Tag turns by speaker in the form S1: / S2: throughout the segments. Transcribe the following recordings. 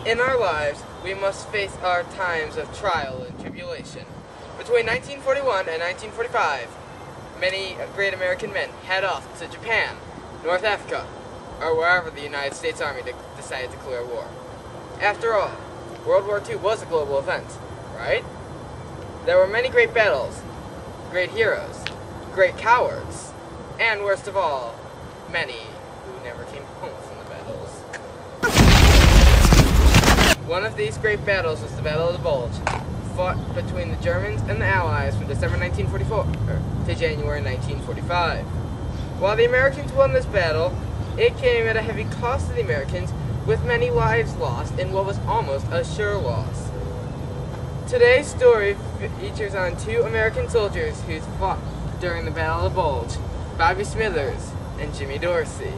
S1: In our lives, we must face our times of trial and tribulation. Between 1941 and 1945, many great American men head off to Japan, North Africa, or wherever the United States Army decided to declare war. After all, World War II was a global event, right? There were many great battles, great heroes, great cowards, and worst of all, many who never came home from the battles. One of these great battles was the Battle of the Bulge, fought between the Germans and the Allies from December 1944 to January 1945. While the Americans won this battle, it came at a heavy cost to the Americans, with many lives lost in what was almost a sure loss. Today's story features on two American soldiers who fought during the Battle of the Bulge, Bobby Smithers and Jimmy Dorsey.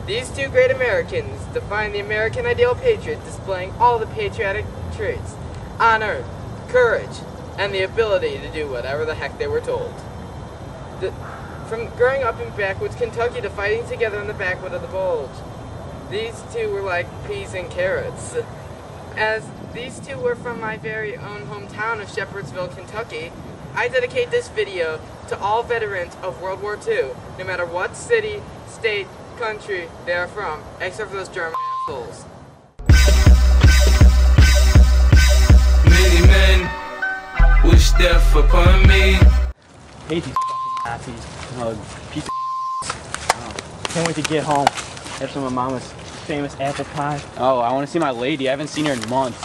S1: These two great Americans define the American ideal patriot, displaying all the patriotic traits, honor, courage, and the ability to do whatever the heck they were told. From growing up in backwoods Kentucky to fighting together in the backwood of the Bulge, these two were like peas and carrots. As these two were from my very own hometown of Shepherdsville, Kentucky, I dedicate this video to all veterans of World War II, no matter what city, state, country they are from, except for those German assholes.
S2: Many men wish death upon me.
S3: Hate these Nazis. Piece of can't wait to get home. Have some of Mama's famous apple pie.
S4: Oh, I want to see my lady. I haven't seen her in months.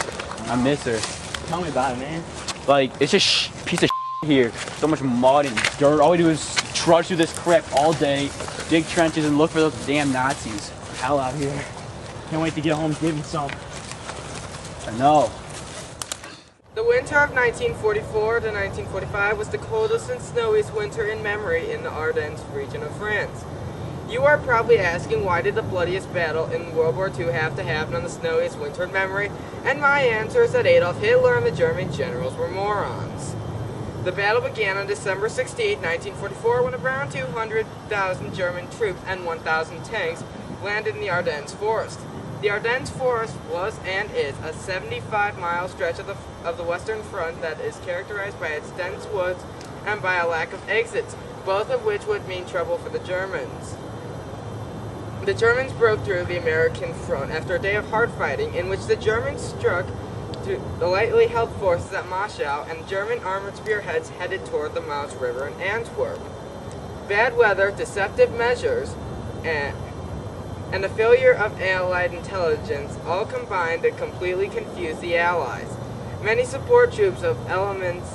S4: I miss her.
S3: Tell me about it, man.
S4: Like, it's just piece of here. So much mud and dirt. All we do is trudge through this crap all day, dig trenches, and look for those damn Nazis.
S3: Hell out here. Can't wait to get home. Give me some.
S4: I know.
S1: The winter of 1944 to 1945 was the coldest and snowiest winter in memory in the Ardennes region of France. You are probably asking, why did the bloodiest battle in World War II have to happen on the snowiest winter in memory? And my answer is that Adolf Hitler and the German generals were morons. The battle began on December 16, 1944, when around 200,000 German troops and 1,000 tanks landed in the Ardennes forest. The Ardennes forest was and is a 75-mile stretch of the Western Front that is characterized by its dense woods and by a lack of exits, both of which would mean trouble for the Germans. The Germans broke through the American front after a day of hard fighting, in which the Germans struck the lightly held forces at Moschau, and German armored spearheads headed toward the Maas River in Antwerp. Bad weather, deceptive measures, and the failure of Allied intelligence all combined to completely confuse the Allies. Many support troops of elements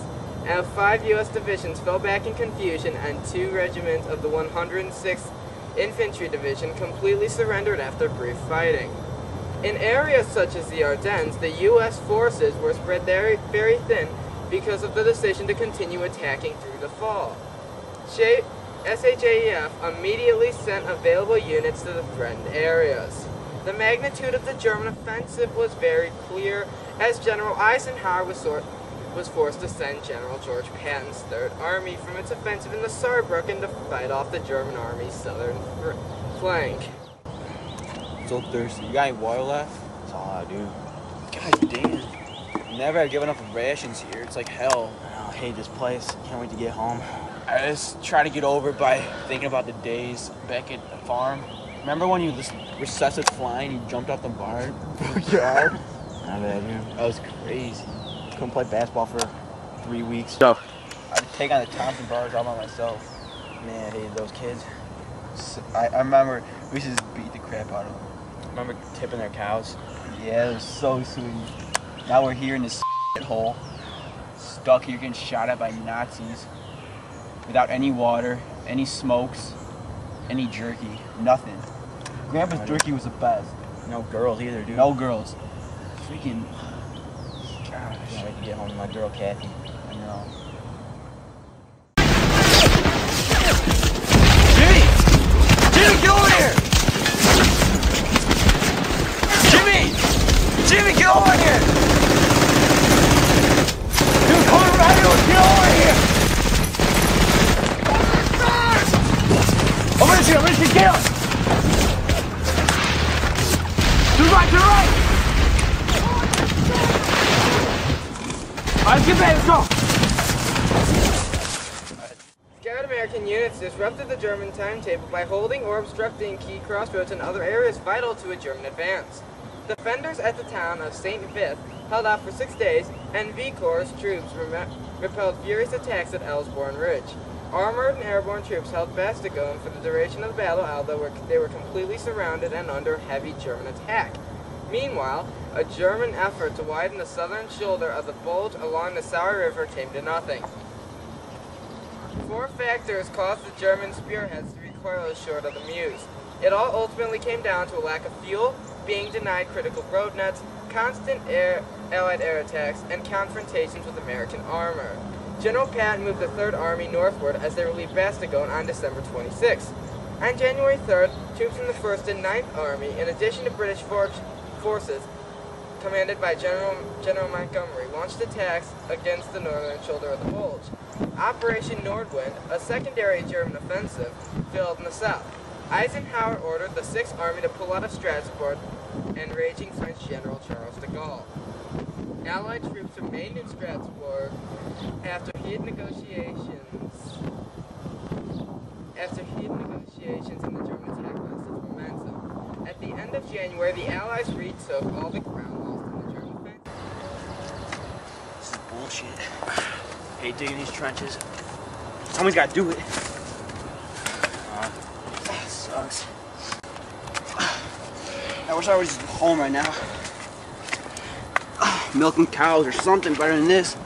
S1: of 5 U.S. divisions fell back in confusion, and 2 regiments of the 106th Infantry Division completely surrendered after brief fighting. In areas such as the Ardennes, the U.S. forces were spread very, very thin because of the decision to continue attacking through the fall. SHAEF immediately sent available units to the threatened areas. The magnitude of the German offensive was very clear, as General Eisenhower was forced to send General George Patton's Third Army from its offensive in the Saarbrücken to fight off the German Army's southern flank.
S5: So thirsty. You got any water left?
S3: That's all I do.
S5: God damn. Never have given up rations here. It's like hell.
S3: I hate this place. Can't wait to get home.
S5: I just try to get over it by thinking about the days back at the farm. Remember when you just were recessive flying, you jumped off the barn?
S3: Yeah. I bet, dude.
S5: That was crazy.
S3: Couldn't play basketball for 3 weeks.
S4: So,
S5: I'd take on the Thompson bars all by myself.
S3: Man, I hated those kids.
S5: I remember we used to just beat the crap out of them.
S4: remember tipping their cows?
S5: Yeah, it was so sweet. Now we're here in this hole, stuck here getting shot at by Nazis, without any water, any smokes, any jerky, nothing. Grandpa's jerky was the best.
S3: No girls either, dude.
S5: No girls. Freaking, gosh.
S3: I can't wait to get home to my girl, Kathy.
S5: I know.
S2: Jimmy, get over here! Jimmy, get over here! Dude, come around here, get over here! I'm gonna get him! To the right! get back, let's go!
S1: Scout American units disrupted the German timetable by holding or obstructing key crossroads and other areas vital to a German advance. Defenders at the town of St. Vith held off for 6 days, and V Corps' troops repelled furious attacks at Ellsbourne Ridge. Armored and airborne troops held Bastogne for the duration of the battle, although they were completely surrounded and under heavy German attack. Meanwhile, a German effort to widen the southern shoulder of the Bulge along the Sauer River came to nothing. 4 factors caused the German spearheads to recoil short of the Meuse. It all ultimately came down to a lack of fuel, being denied critical road nets, constant Allied air attacks, and confrontations with American armor. General Patton moved the 3rd Army northward as they relieved Bastogne on December 26. On January 3rd, troops from the 1st and 9th Army, in addition to British forces commanded by General Montgomery, launched attacks against the northern shoulder of the Bulge. Operation Nordwind, a secondary German offensive, failed in the south. Eisenhower ordered the 6th Army to pull out of Strasbourg and raging French General Charles de Gaulle. Allied troops remained in Strasbourg after heated negotiations and the German attack lost its momentum. At the end of January, the Allies retook all the ground lost in the German offensive.
S3: This is bullshit. Hate digging these trenches. Someone's got to do it. Sucks. I wish I was home right now. Milking cows or something better than this.